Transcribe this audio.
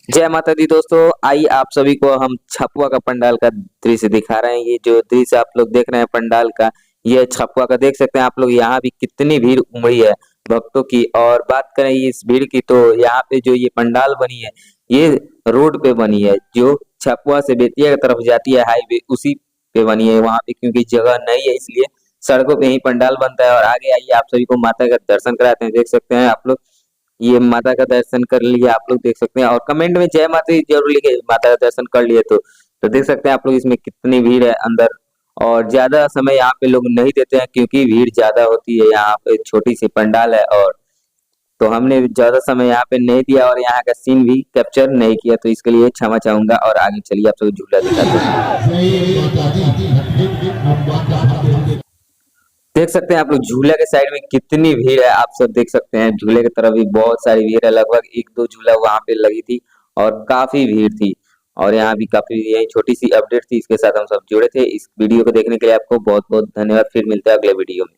जय माता दी दोस्तों। आइए आप सभी को हम छपुआ का पंडाल का दृश्य दिखा रहे हैं। ये जो दृश्य आप लोग देख रहे हैं पंडाल का, ये छपुआ का देख सकते हैं आप लोग। यहाँ भी कितनी भीड़ उमड़ी है भक्तों की। और बात करें इस भीड़ की, तो यहाँ पे जो ये पंडाल बनी है, ये रोड पे बनी है। जो छपुआ से बेतिया की तरफ जाती है हाईवे, उसी पे बनी है। वहाँ पे क्योंकि जगह नहीं है, इसलिए सड़कों पे ही पंडाल बनता है। और आगे आइए आप सभी को माता का दर्शन कराते हैं। देख सकते हैं आप लोग, ये माता का दर्शन कर लिए आप लोग, देख सकते हैं। और कमेंट में जय माता दी जरूर लिखे, माता का दर्शन कर लिए तो देख सकते हैं आप लोग इसमें कितनी भीड़ है अंदर। और ज्यादा समय यहाँ पे लोग नहीं देते हैं क्योंकि भीड़ ज्यादा होती है। यहाँ पे छोटी सी पंडाल है, और तो हमने ज्यादा समय यहाँ पे नहीं दिया और यहाँ का सीन भी कैप्चर नहीं किया, तो इसके लिए क्षमा चाहूंगा। और आगे चलिए आप सब झूला दिखाते हैं। देख सकते हैं आप लोग झूले के साइड में कितनी भीड़ है, आप सब देख सकते हैं। झूले की तरफ भी बहुत सारी भीड़ है, लगभग एक दो झूला वहां पे लगी थी और काफी भीड़ थी। और यहाँ भी काफी, यही छोटी सी अपडेट थी, इसके साथ हम सब जुड़े थे। इस वीडियो को देखने के लिए आपको बहुत बहुत धन्यवाद। फिर मिलते हैं अगले वीडियो में।